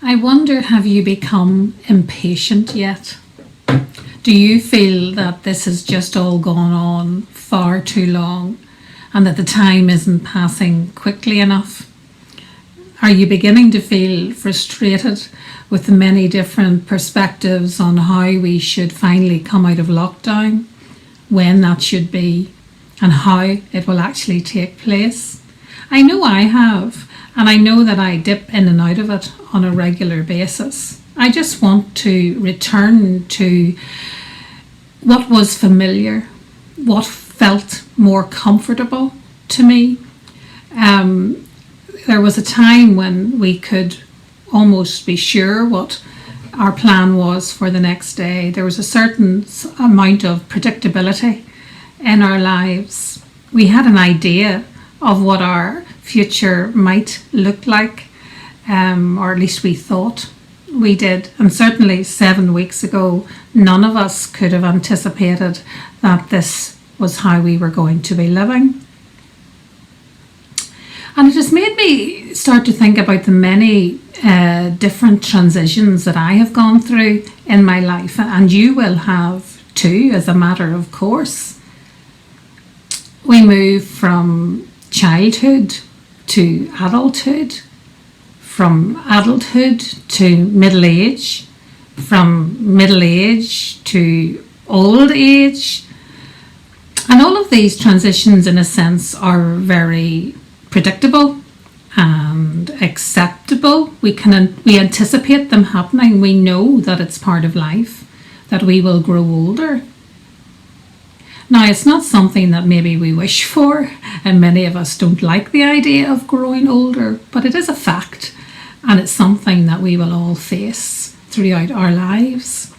I wonder, have you become impatient yet? Do you feel that this has just all gone on far too long and that the time isn't passing quickly enough? Are you beginning to feel frustrated with the many different perspectives on how we should finally come out of lockdown, when that should be, and how it will actually take place? I know I have, and I know that I dip in and out of it on a regular basis. I just want to return to what was familiar, what felt more comfortable to me. There was a time when we could almost be sure what our plan was for the next day. There was a certain amount of predictability in our lives. We had an idea of what our future might look like, or at least we thought we did. And certainly 7 weeks ago, none of us could have anticipated that this was how we were going to be living. And it has made me start to think about the many different transitions that I have gone through in my life, and you will have too, as a matter of course. We move from childhood to adulthood, from adulthood to middle age, from middle age to old age. And all of these transitions, in a sense, are very predictable and acceptable. We anticipate them happening. We know that it's part of life, that we will grow older. Now, it's not something that maybe we wish for, and many of us don't like the idea of growing older, but it is a fact, and it's something that we will all face throughout our lives.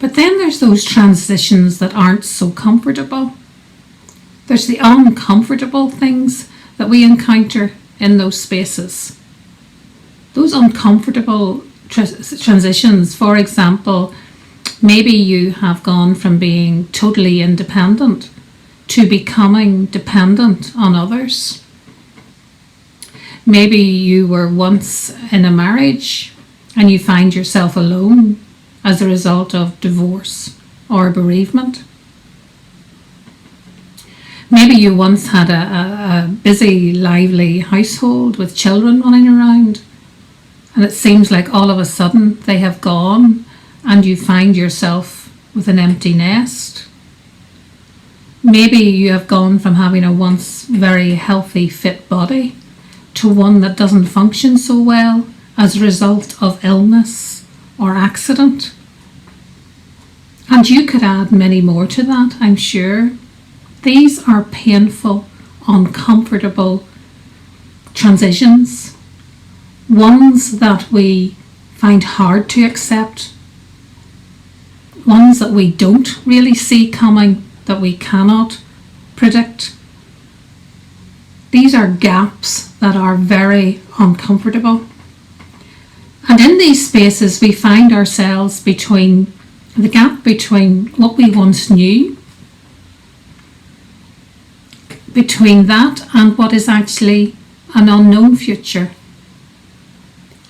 But then there's those transitions that aren't so comfortable. There's the uncomfortable things that we encounter in those spaces. Those uncomfortable transitions, for example, maybe you have gone from being totally independent to becoming dependent on others. Maybe you were once in a marriage and you find yourself alone as a result of divorce or bereavement. Maybe you once had a busy, lively household with children running around, and it seems like all of a sudden they have gone and you find yourself with an empty nest. Maybe you have gone from having a once very healthy, fit body to one that doesn't function so well as a result of illness or accident. And you could add many more to that, I'm sure. These are painful, uncomfortable transitions, ones that we find hard to accept, ones that we don't really see coming, that we cannot predict. These are gaps that are very uncomfortable. And in these spaces, we find ourselves between the gap between what we once knew, between that and what is actually an unknown future.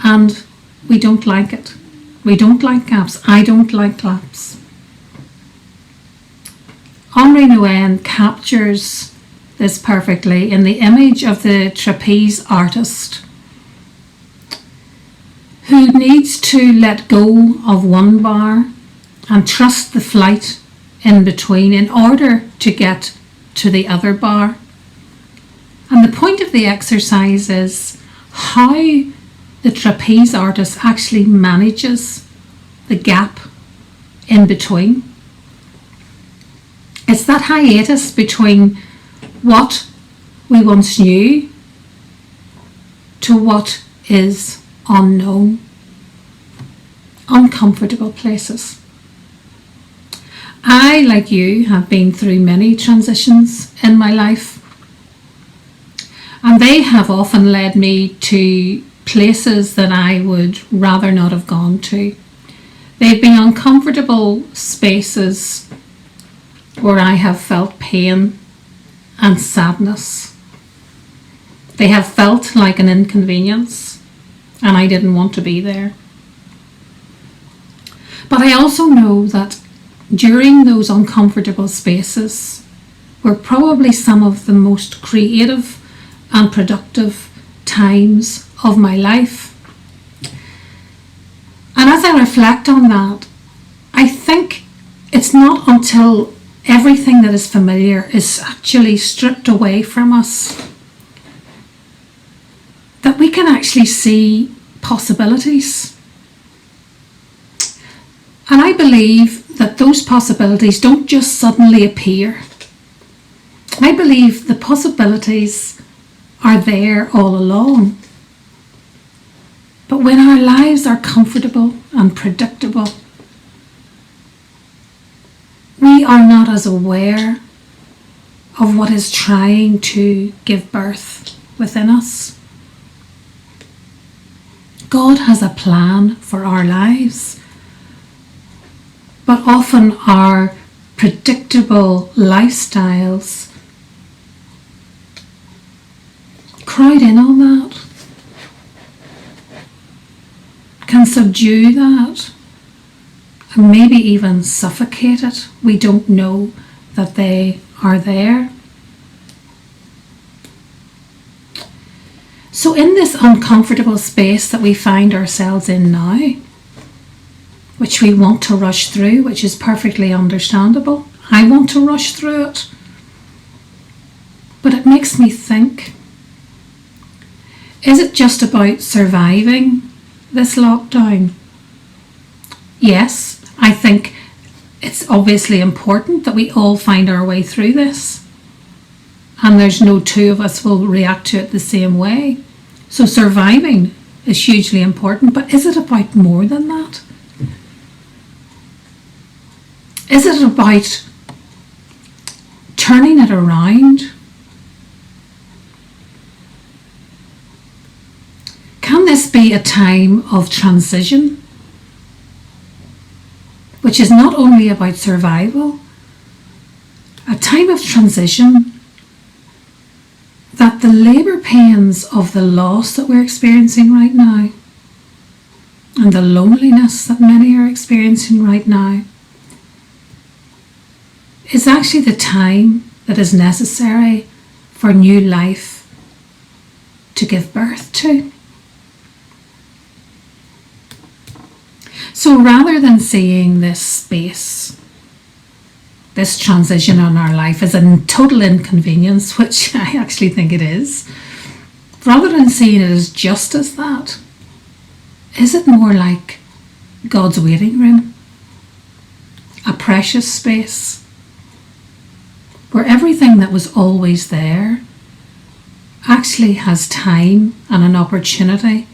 And we don't like it. We don't like gaps. I don't like gaps. Henri Nouwen captures this perfectly in the image of the trapeze artist who needs to let go of one bar and trust the flight in between in order to get to the other bar. And the point of the exercise is how the trapeze artist actually manages the gap in between. It's that hiatus between what we once knew to what is unknown. Uncomfortable places. I, like you, have been through many transitions in my life, and they have often led me to places that I would rather not have gone to. They've been uncomfortable spaces where I have felt pain and sadness. They have felt like an inconvenience. and I didn't want to be there. But I also know that during those uncomfortable spaces were probably some of the most creative and productive times of my life. And as I reflect on that, I think it's not until everything that is familiar is actually stripped away from us that we can actually see possibilities. And I believe that those possibilities don't just suddenly appear. I believe the possibilities are there all along. But when our lives are comfortable and predictable, we are not as aware of what is trying to give birth within us. God has a plan for our lives, but often our predictable lifestyles crowd in on that, can subdue that, and maybe even suffocate it. We don't know that they are there. So in this uncomfortable space that we find ourselves in now, which we want to rush through, which is perfectly understandable. I want to rush through it. But it makes me think, is it just about surviving this lockdown? Yes, I think it's obviously important that we all find our way through this. And there's no two of us will react to it the same way. So surviving is hugely important, but is it about more than that? Is it about turning it around? Can this be a time of transition, which is not only about survival, a time of transition that the labour pains of the loss that we're experiencing right now and the loneliness that many are experiencing right now is actually the time that is necessary for new life to give birth to. So rather than seeing this space, this transition in our life as a total inconvenience, which I actually think it is, rather than seeing it as just as that, is it more like God's waiting room? A precious space where everything that was always there actually has time and an opportunity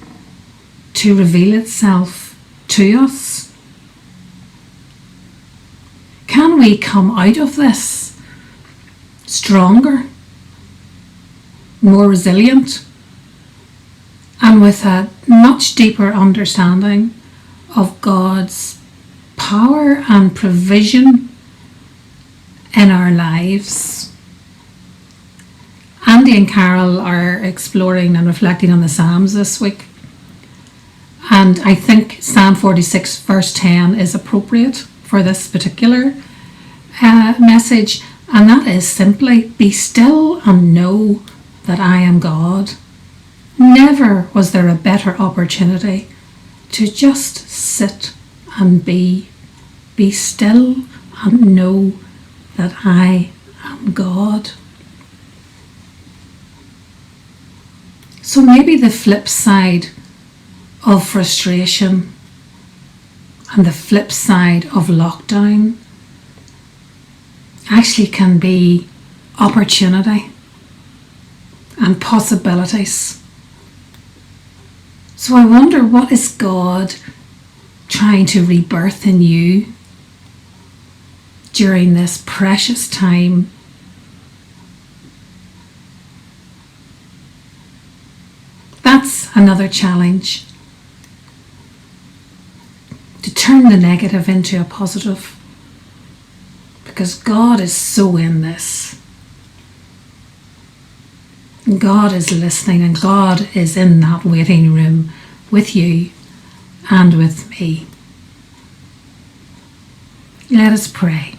to reveal itself to us. Can we come out of this stronger, more resilient, and with a much deeper understanding of God's power and provision in our lives? Andy and Carol are exploring and reflecting on the Psalms this week. And I think Psalm 46 verse 10 is appropriate for this particular message. And that is simply, be still and know that I am God. Never was there a better opportunity to just sit and be still and know that I am God. So maybe the flip side of frustration and the flip side of lockdown actually can be opportunity and possibilities. So I wonder, what is God trying to rebirth in you during this precious time? That's another challenge. To turn the negative into a positive. Because God is so in this. God is listening, and God is in that waiting room with you and with me. Let us pray.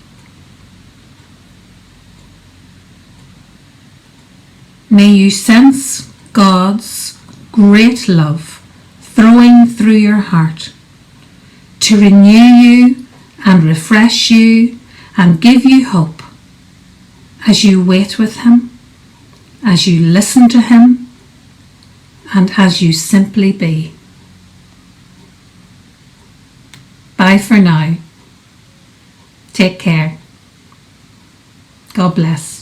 May you sense God's great love throwing through your heart to renew you and refresh you and give you hope as you wait with Him, as you listen to Him, and as you simply be. Bye for now. Take care. God bless.